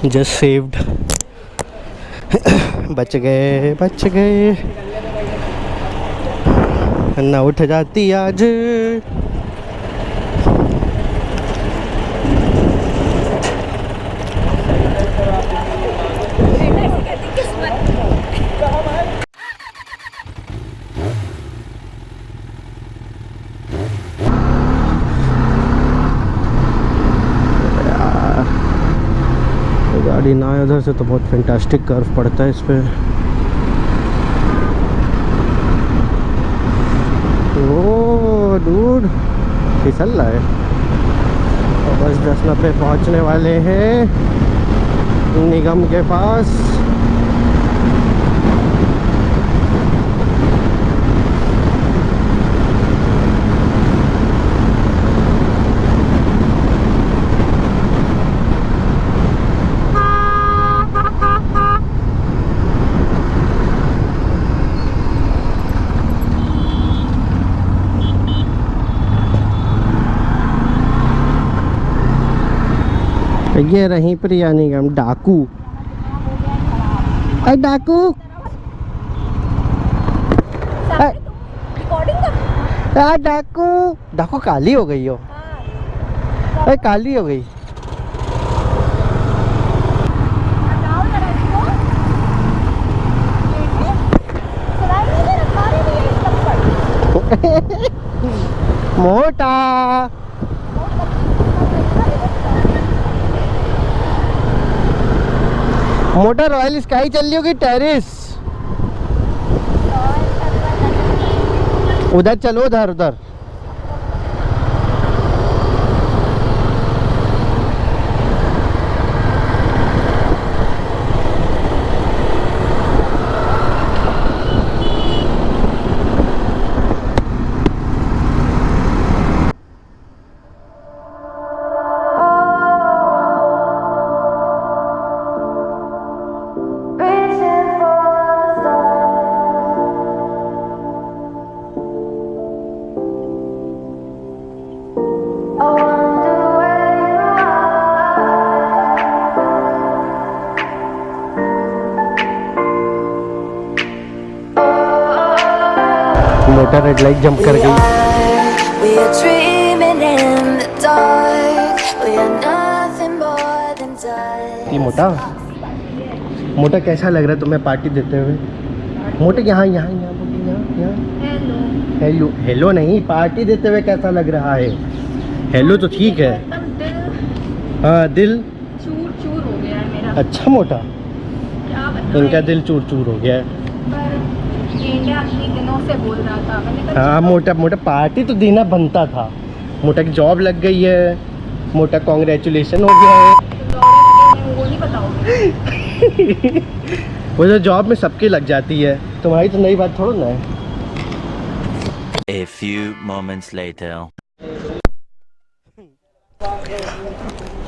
Just saved. बच गए बच गए, ना उठ जाती आज। गाड़ी ना आए उधर से तो बहुत फैंटास्टिक कर्व पड़ता है इस पे। ओ डूड फिसल रहा है। और बस 10 पे पहुंचने वाले हैं निगम के पास। ये रही प्रिया निगम डाकू। अरे डाकू, डाकू डाकू काली हो गई हो। अरे काली हो गई। मोटा मोटा रॉयल स्काई चल रही होगी टेरिस। उधर चलो, उधर उधर। मोटा रेड लाइट जंप कर गई। मोटा मोटा कैसा लग रहा है तुम्हें पार्टी देते हुए? मोटे यहाँ यहाँ यहाँ यहाँ हेलो हेलो नहीं, पार्टी देते हुए कैसा लग रहा है? हेलो तो ठीक है। हाँ दिल चूर चूर हो गया है मेरा। अच्छा मोटा, क्या बताएं? इनका दिल चूर चूर हो गया है। इंडिया इतने दिनों से बोल रहा था, मैंने कहा हाँ मोटा मोटा पार्टी तो देना बनता था। मोटा की जॉब लग गई है, मोटा कॉन्ग्रेचुलेशन हो गया है। वो नहीं बताओगे? वो जो जॉब में सबकी लग जाती है, तुम्हारी तो नई बात थोड़ा ना है। A few moments later.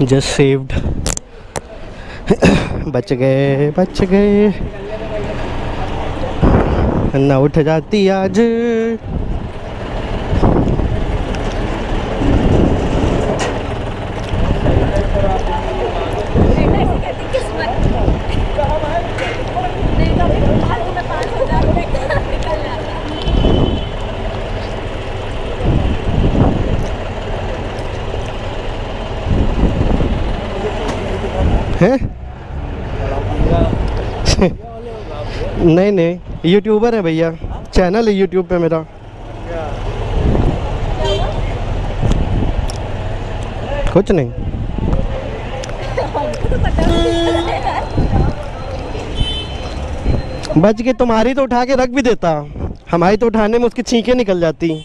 Just saved. बच गए बच गए, ना उठ जाती आज। हैं? नहीं नहीं, यूट्यूबर है भैया, चैनल है यूट्यूब पे मेरा। कुछ नहीं। बच के तुम्हारी तो उठा के रख भी देता, हमारी तो उठाने में उसकी छींकें निकल जाती।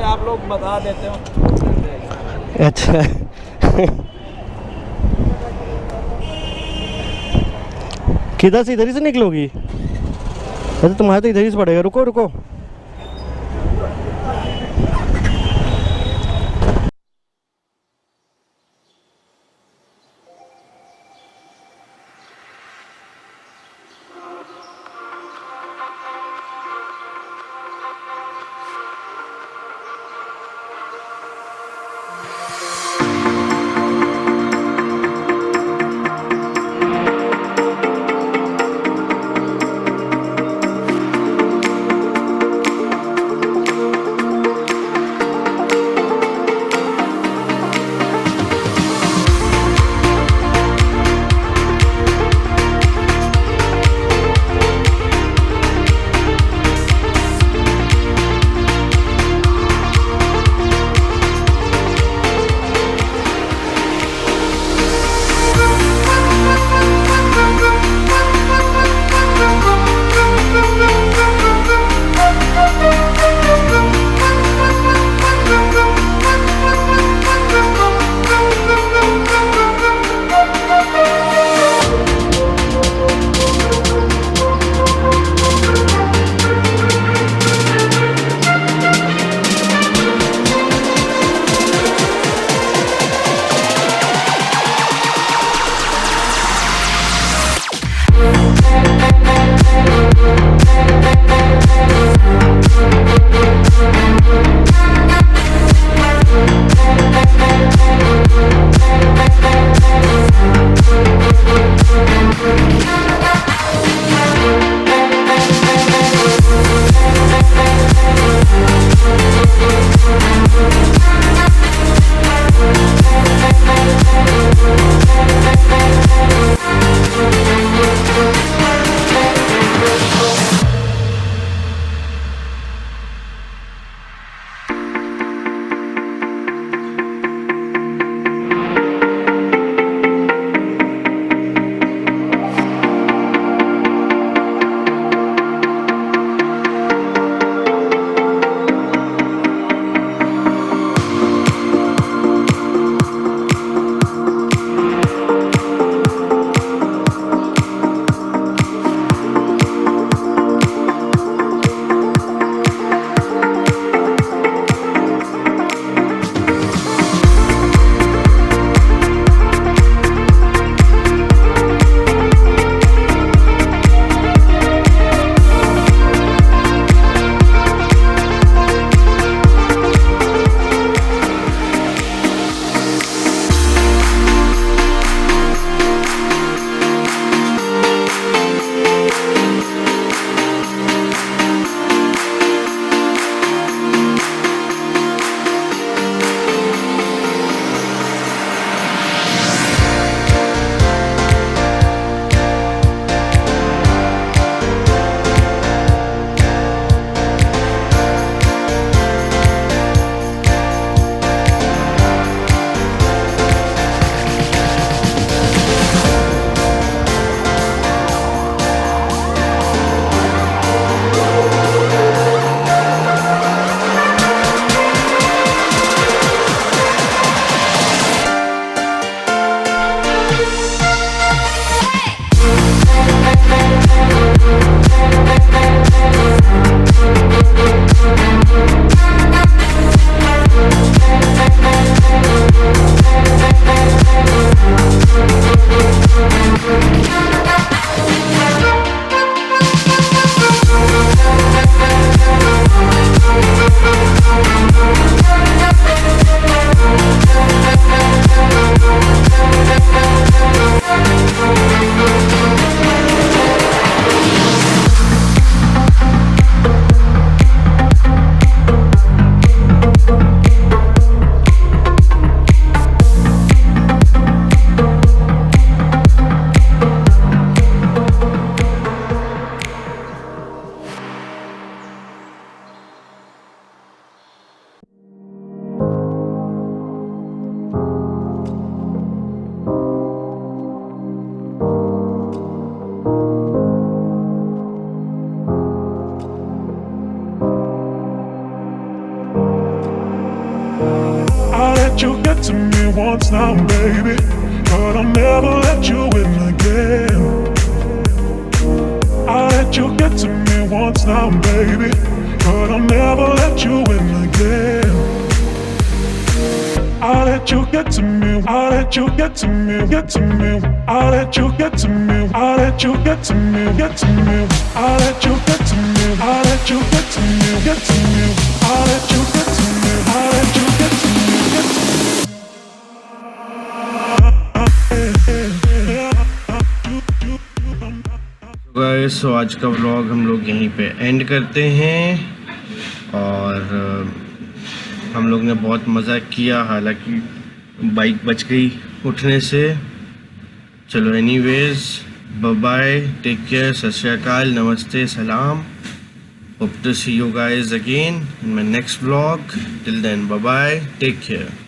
आप लोग बता देते हो। अच्छा किधर से? इधर ही से निकलोगी? अच्छा तुम्हारा तो इधर ही से पड़ेगा। रुको रुको। to me once now, baby, but I'll never let you in again. I'll let you get to me once now, baby, but I'll never let you in again. I'll let you get to me, I'll let you get to me, get to me. I'll let you get to me, I'll let you get to me, get to me. I'll let you get to me, I'll let you get to me, get to me. I'll let you get to me, I'll let you get to me, get to me. Guys, तो आज का vlog हम लोग यहीं पे and करते हैं और हम लोग ने बहुत मज़ा किया, हालांकि बाइक बच गई उठने से। चलो anyways, bye bye, take care, सत श्री अकाल, नमस्ते, सलाम। Hope to see you guys again in my next vlog. Till then, bye bye, take care.